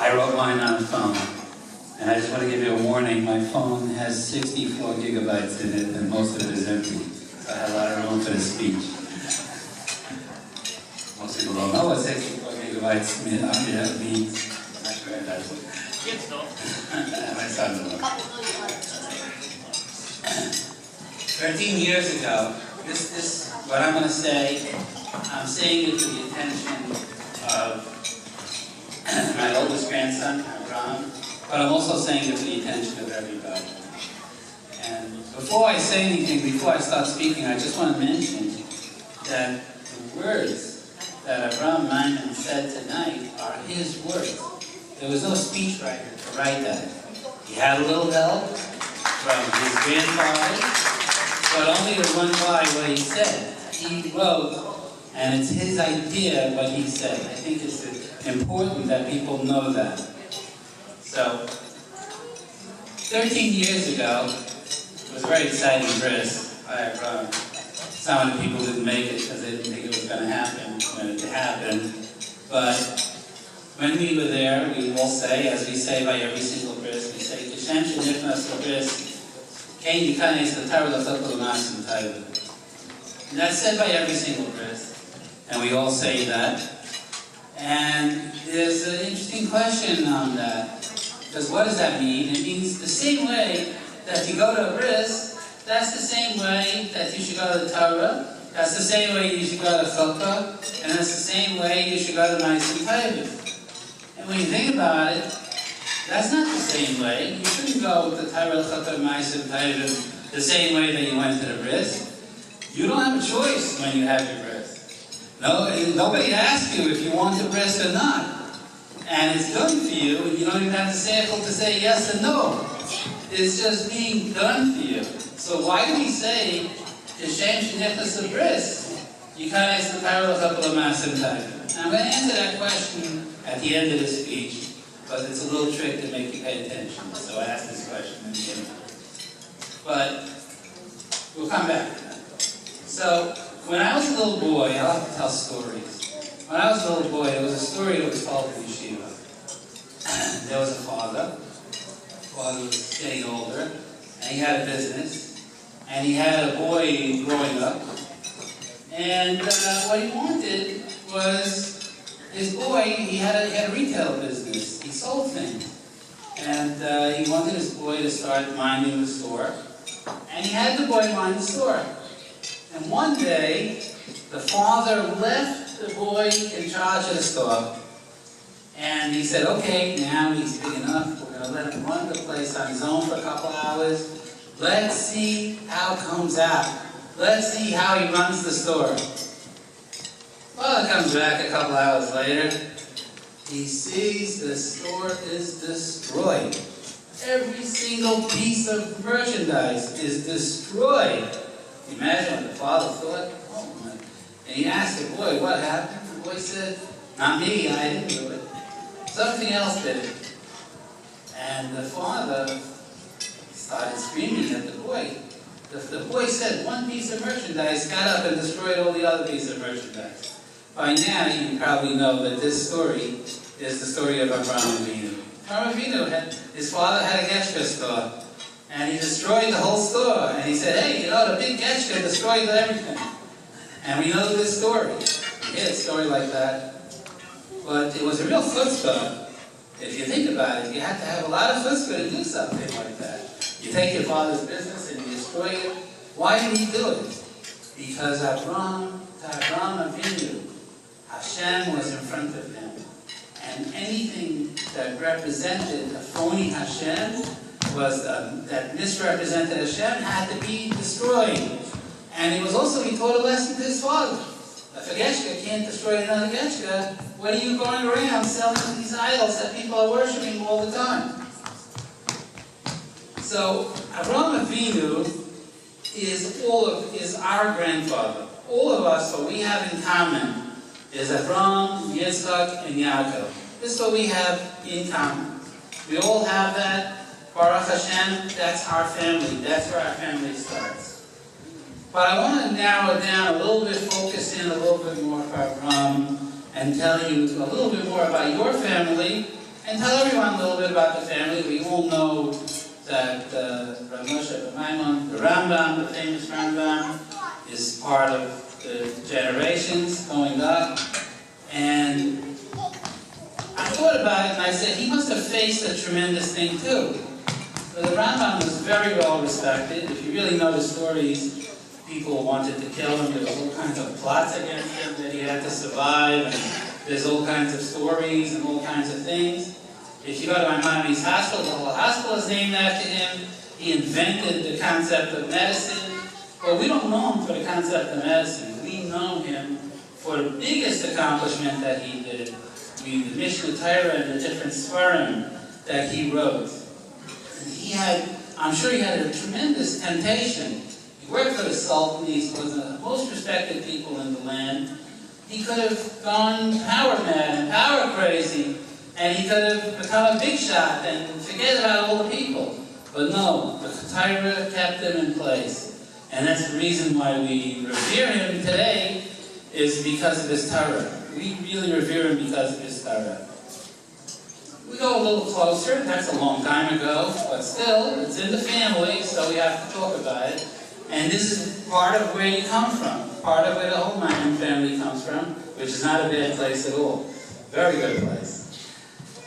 I wrote mine on a phone, and I just want to give you a warning. My phone has 64 gigabytes in it, and most of it is empty. So I have a lot of room for the speech. Most people don't know what 64 gigabytes means. My granddad. Kids don't. My son don't. 13 years ago, this what I'm going to say, I'm saying it with the intention of my oldest grandson, Avrahom, but I'm also saying it with the intention of everybody. And before I say anything, before I start speaking, I just want to mention that the words that Avrohom Maimon said tonight are his words. There was no speechwriter to write that. He had a little help from his grandfather, but only the one line what he said. He wrote, and it's his idea what he said. I think it's important that people know that. So, 13 years ago, it was a very exciting bris by Avraham. Some of the people didn't make it because they didn't think it was going to happen when it happened. But when we were there, we will say, as we say by every single bris, we say, Kishem shenifnas l'bris, kein yikanes l'tarah l'chokol l'masim tayva. And that's said by every single bris. And we all say that. And there's an interesting question on that. Because what does that mean? It means the same way that you go to a bris, that's the same way that you should go to the Torah, that's the same way you should go to Chokah, and that's the same way you should go to Ma'asim Tayvim. And when you think about it, that's not the same way. You shouldn't go with the Torah, Chokah, Ma'asim Tayvim the same way that you went to the bris. You don't have a choice when you have your bris. No, nobody asks you if you want the bris or not. And it's done for you, and you don't even have the sample to say yes or no. It's just being done for you. So why do we say, Hashem shenifnas l'bris? You can't ask the parallel couple of Ma'asim Tayvim. And I'm going to answer that question at the end of the speech, but it's a little trick to make you pay attention. So I asked this question in the beginning. But we'll come back to that. So when I was a little boy, I'll have to tell stories. When I was a little boy, there was a story that was told in yeshiva. There was a father. The father was getting older, and he had a business, and he had a boy growing up. And what he wanted was his boy. He had a retail business. He sold things, and he wanted his boy to start minding the store. And he had the boy mind the store. And one day, the father left the boy in charge of the store. And he said, okay, now he's big enough. We're going to let him run the place on his own for a couple hours. Let's see how it comes out. Let's see how he runs the store. Father comes back a couple hours later. He sees the store is destroyed. Every single piece of merchandise is destroyed. Imagine what the father thought. Oh my. And he asked the boy, what happened? The boy said, not me, I didn't do it. Something else did it. And the father started screaming at the boy. The boy said one piece of merchandise got up and destroyed all the other pieces of merchandise. By now, you probably know that this story is the story of Avrohom Avinu. Avrohom Avinu, his father had a Getchka store. And he destroyed the whole store. And he said, hey, you know, the big Getchka destroyed everything. And we know this story. We hear a story like that. But it was a real chutzpah. If you think about it, you have to have a lot of chutzpah to do something like that. You take your father's business and you destroy it. Why did he do it? Because Avrohom Avinu, Hashem was in front of him. And anything that represented a phony Hashem was that misrepresented Hashem had to be destroyed. And he taught a lesson to his father. If a Getchka can't destroy another Getchka, what are you going around selling these idols that people are worshiping all the time? So Avrohom Avinu is our grandfather. All of us, what we have in common is Avraham, Yitzchak, and Yaakov. This is what we have in common. We all have that. Baruch Hashem, that's our family. That's where our family starts. But I want to narrow it down a little bit, focus in a little bit more for Avraham, and tell you a little bit more about your family, and tell everyone a little bit about the family. We all know that Rav Moshe Maimon, the Rambam, the famous Rambam, is part of the generations going up. And I thought about it and I said, he must have faced a tremendous thing too. But the Rambam was very well respected. If you really know the stories, people wanted to kill him. There was all kinds of plots against him that he had to survive. And there's all kinds of stories and all kinds of things. If you go to Maimonides Hospital, the whole hospital is named after him. He invented the concept of medicine. Well, we don't know him for the concept of medicine. We know him for the biggest accomplishment that he did. I mean, the Mishnah Torah and the different Sfarim that he wrote. And he had, I'm sure he had a tremendous temptation. He worked for the Sultan. He was one of the most respected people in the land. He could have gone power mad and power crazy, and he could have become a big shot and forget about all the people. But no, the Torah kept him in place. And that's the reason why we revere him today, is because of his Torah. We really revere him because of his Torah. We go a little closer. That's a long time ago, but still, it's in the family, so we have to talk about it. And this is part of where you come from, part of where the whole Maimon family comes from, which is not a bad place at all. Very good place.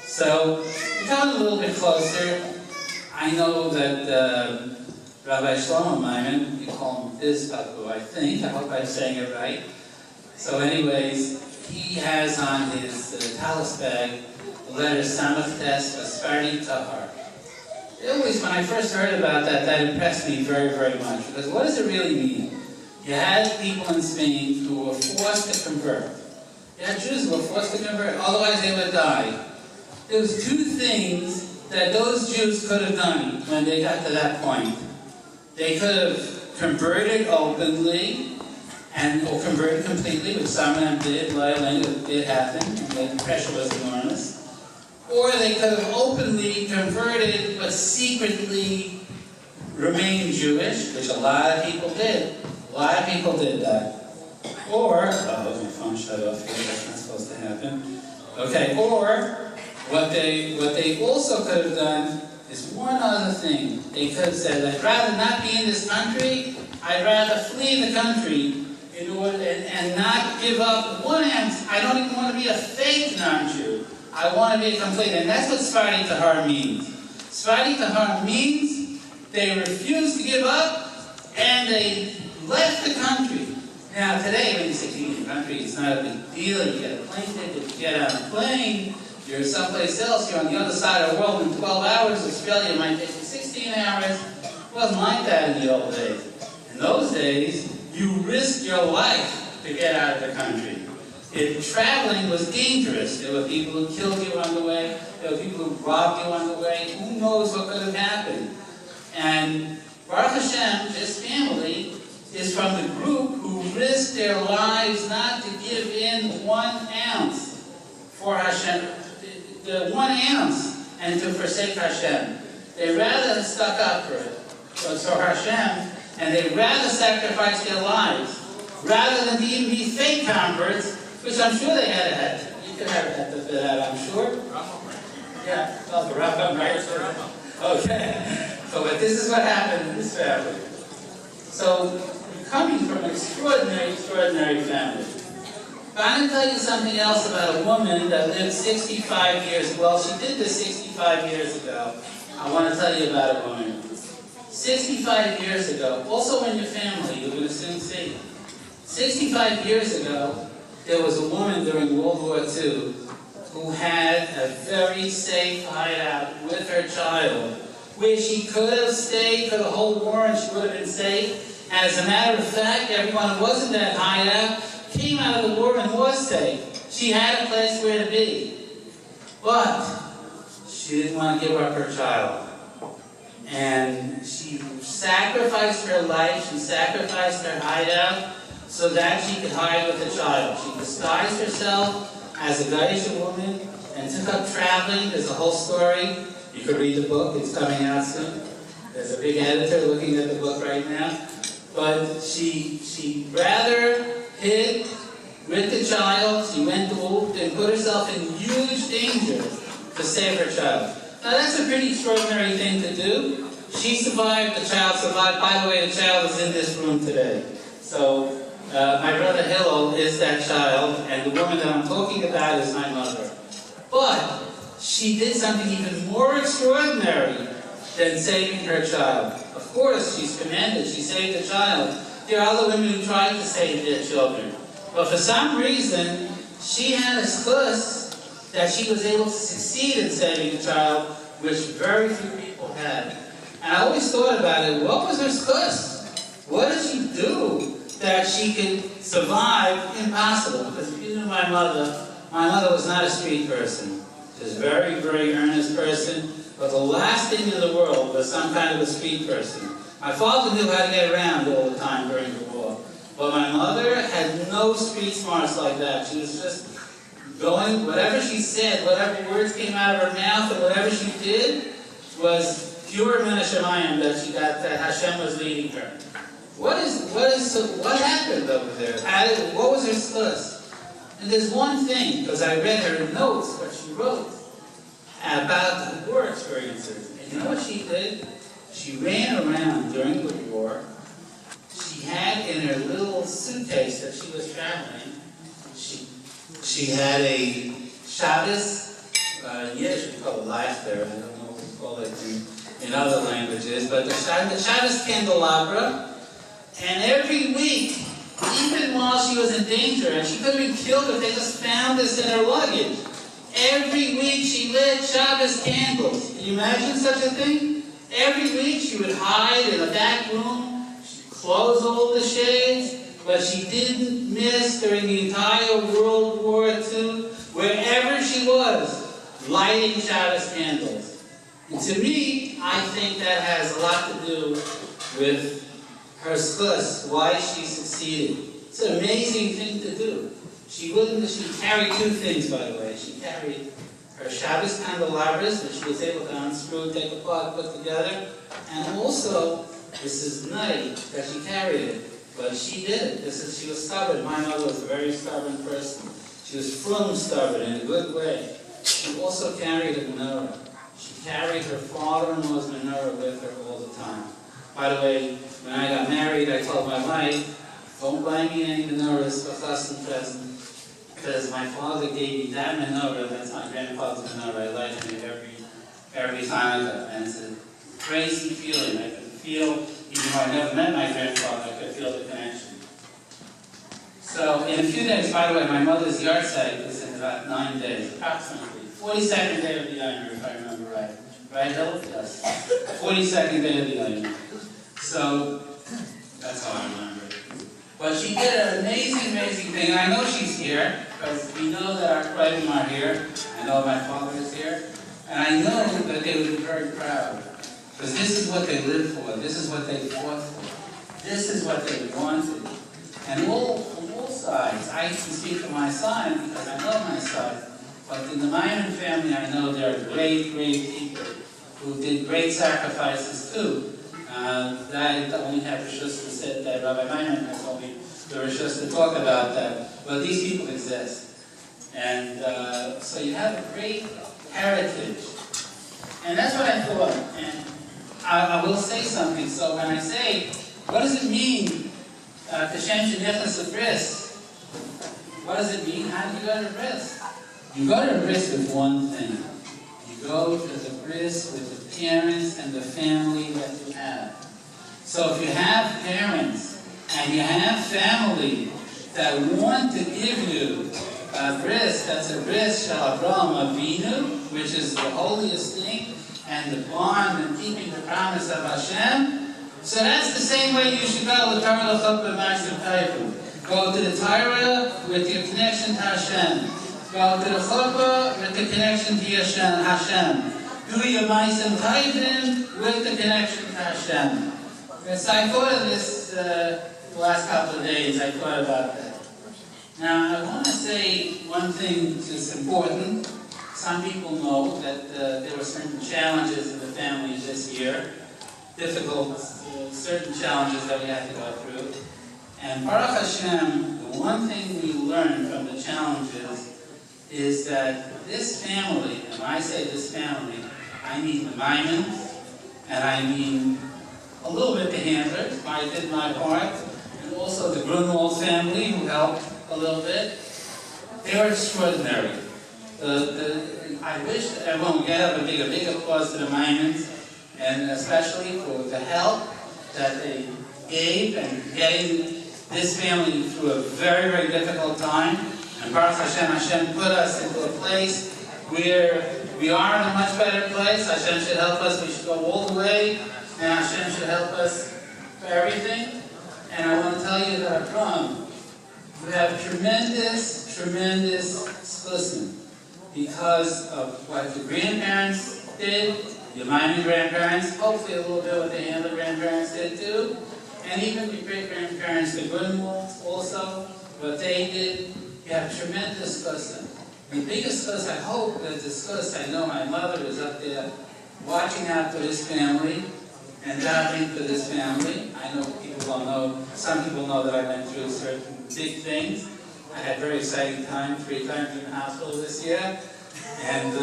So, we come a little bit closer. I know that Rabbi Shlomo Maimon, you call him Bizbaku, I think. I hope I'm saying it right. So anyways, he has on his talus bag the letter Samach Tes Aspardi Tahar. Always, when I first heard about that, that impressed me very, very much. Because what does it really mean? You had people in Spain who were forced to convert. You had Jews who were forced to convert, otherwise they would die. There was two things that those Jews could have done when they got to that point. They could have converted openly, or converted completely, which some of them did. It did happen, and the pressure was enormous. Or they could have openly converted, but secretly remained Jewish, which a lot of people did. A lot of people did that. Or, oh, my phone shut off here, that's not supposed to happen. Okay, or what they also could have done is one other thing. They could have said, I'd rather not be in this country, I'd rather flee the country in order and not give up 1 ounce. I don't even want to be a fake non-Jew. I want to be a complete, and that's what Sfardi Tahar means. Sfardi Tahar means they refused to give up, and they left the country. Now today, when you say leave the country, it's not a big deal. You get a plane ticket, you get on a plane, you're someplace else, you're on the other side of the world in 12 hours. Australia might take you 16 hours. It wasn't like that in the old days. In those days, you risked your life to get out of the country. If traveling was dangerous, there were people who killed you on the way, there were people who robbed you on the way, who knows what could have happened. And Baruch Hashem, this family, is from the group who risked their lives not to give in 1 ounce for Hashem, the 1 ounce, and to forsake Hashem. They rather stuck up for it, for Hashem, and they rather sacrifice their lives, rather than to even be fake converts, which I'm sure they had a head. You could have a head to fit out, I'm sure. Yeah, well, the Rambam, right? Okay. So, but this is what happened in this family. So, coming from an extraordinary, extraordinary family. But I'm going to tell you something else about a woman that lived 65 years. Well, she did this 65 years ago. I want to tell you about a woman. 65 years ago, also in your family, you're going to soon see. 65 years ago, there was a woman during World War II who had a very safe hideout with her child, where she could have stayed for the whole war and she would have been safe. And as a matter of fact, everyone who was in that hideout came out of the war and was safe. She had a place where to be. But she didn't want to give up her child. And she sacrificed her life, she sacrificed her hideout, so that she could hide with the child. She disguised herself as a Gaisha woman and took up traveling. There's a whole story. You could read the book. It's coming out soon. There's a big editor looking at the book right now. But she rather hid with the child. She went to and put herself in huge danger to save her child. Now that's a pretty extraordinary thing to do. She survived, the child survived. By the way, the child is in this room today. So my brother Hillel is that child, and the woman that I'm talking about is my mother. But she did something even more extraordinary than saving her child. Of course, she's commended. She saved the child. There are other women who tried to save their children. But for some reason, she had a schus that she was able to succeed in saving a child, which very few people had. And I always thought about it, what was her schus? What did she do that she could survive? Impossible. Because if you knew my mother was not a street person. She was a very, very earnest person. But the last thing in the world was some kind of a street person. My father knew how to get around all the time during the war. But my mother had no street smarts like that. She was just going, whatever she said, whatever words came out of her mouth, and whatever she did was pure min hashamayim that she got, that Hashem was leading her. What happened over there? What was her schus? And there's one thing, because I read her notes, what she wrote about the war experiences. And you know what she did? She ran around during the war. She had in her little suitcase that she was traveling, she had a Shabbos, Yiddish we call it laughter, I don't know what we call it in other languages, but the Shabbos candelabra, and every week, even while she was in danger, and she could have been killed if they just found this in her luggage, every week she lit Shabbos candles. Can you imagine such a thing? Every week she would hide in a back room, she'd close all the shades, but she didn't miss during the entire World War II, wherever she was, lighting Shabbos candles. And to me, I think that has a lot to do with her schus, why she succeeded. It's an amazing thing to do. She carried two things, by the way. She carried her Shabbos candelabras, which she was able to unscrew, take apart, put together, and also this is night that she carried it. But she did it. She was stubborn. My mother was a very stubborn person. She was from stubborn in a good way. She also carried a menorah. She carried her father-in-law's menorah with her all the time. By the way, when I got married, I told my wife, don't buy me any menorahs for chassan present, because my father gave me that menorah. That's my grandfather's menorah. I light it every time I got. And it's a crazy feeling. I could feel, even though I never met my grandfather, I could feel the connection. So in a few days, by the way, my mother's yard site is in about 9 days, approximately. 42nd day of the Yomer, if I remember right. Right, Hill? Yes. 42nd day of the Yomer. So that's how I remember it. But she did an amazing, amazing thing. And I know she's here, because we know that our Kravim are here. I know my father is here. And I know that they would be very proud. Because this is what they lived for. This is what they fought for. This is what they wanted. And from all sides, I can speak for my side because I know my side. But in the Maimon family, I know there are great, great people who did great sacrifices too. I only have Rishus to say that Rabbi Maimon has told me the Rishus to talk about that. But these people exist. And so you have a great heritage. And that's what I thought. And I will say something. So when I say, what does it mean, Kashem Shenichas Bris? What does it mean? How do you go to Bris? You go to Bris with one thing. You go to the Bris with the parents and the family that you have. So if you have parents and you have family that want to give you a Bris, that's a Bris Shel Avrohom Avinu, which is the holiest thing, and the bond and keeping the promise of Hashem. So that's the same way you should go to the Torah L'Chuppah Ma'aser Taifu. Go to the Torah with your connection to Hashem. Go to the Chuppah with the connection to Hashem. Do your Ma'aser Taifim with the connection to Hashem. So I thought of this the last couple of days. I thought about that. Now I want to say one thing that's important. Some people know that there were certain challenges in the family this year, difficult, certain challenges that we had to go through. And Baruch Hashem, the one thing we learned from the challenges is that this family, and when I say this family, I mean the Maimons, and I mean a little bit the Handlers, I did my part, and also the Grunwald family who helped a little bit. They were extraordinary. I wish that everyone would get up and give a big applause to the Maimons, and especially for the help that they gave and getting this family through a very, very difficult time. And Baruch Hashem, Hashem put us into a place where we are in a much better place. Hashem should help us. We should go all the way, and Hashem should help us for everything. And I want to tell you that Avrahom, you have tremendous, tremendous schlusim because of what the grandparents did, your Maimon grandparents, hopefully a little bit what the Handler grandparents did too, and even your great-grandparents, the Grunwalds also, what they did. You have tremendous schlusim. The biggest schluss, I hope that the schluss, I know my mother was up there watching out for this family and davening for this family. I know people don't know, some people know that I went through certain big things. I had a very exciting time, 3 times in the hospital this year. And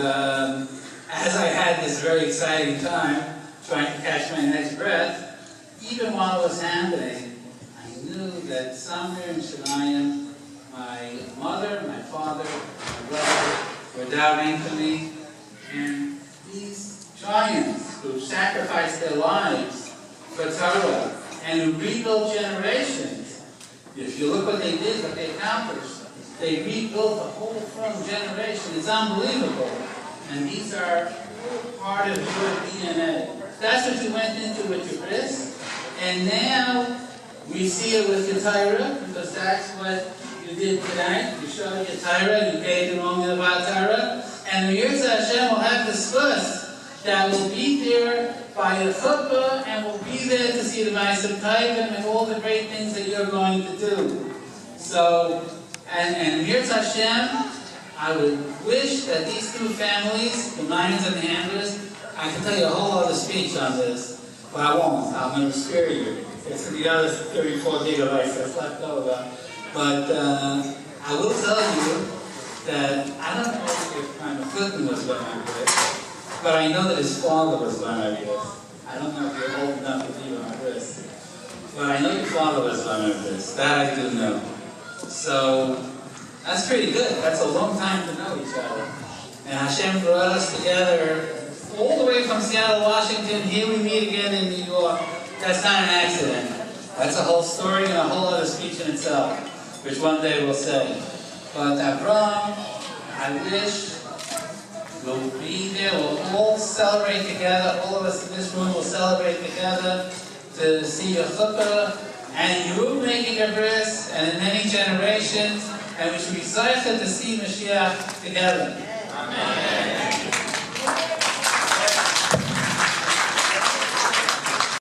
as I had this very exciting time, trying to catch my next breath, even while it was happening, I knew that somewhere in Shemayim, my mother, my father, my brother were davening for me, and these giants who sacrificed their lives for Torah and who rebuilt generations. If you look what they did, what they accomplished, they rebuilt a whole from generation. It's unbelievable. And these are part of your DNA. That's what you went into with your bris, and now we see it with your Torah, because that's what you did tonight. You showed your Torah, you gave them only about Torah, and the Yirtzeh Hashem will have the schluss that will be there by your chuppah and will be there to see the Ma'aseh Taivim and all the great things that you're going to do. So, and Yirtzeh Hashem, I would wish that these 2 families, the Maimons and the Handlers, I can tell you a whole other speech on this, but I won't. I'm going to spare you. It's the other 34 gigabytes that's left over. But I will tell you that I don't know if my Clinton was born like this, but I know that his father was born like this. I don't know if you're old enough to be on this, but I know your father was born like this. That I do know. So that's pretty good. That's a long time to know each other. And Hashem brought us together all the way from Seattle, Washington. Here we meet again in New York. That's not an accident. That's a whole story and a whole other speech in itself, which one day we'll say. But Avrahom, I wish we'll be there. We'll all celebrate together. All of us in this room will celebrate together to see your chuppah and you making your bris, and in many generations. And we should be excited to see Mashiach together. Amen.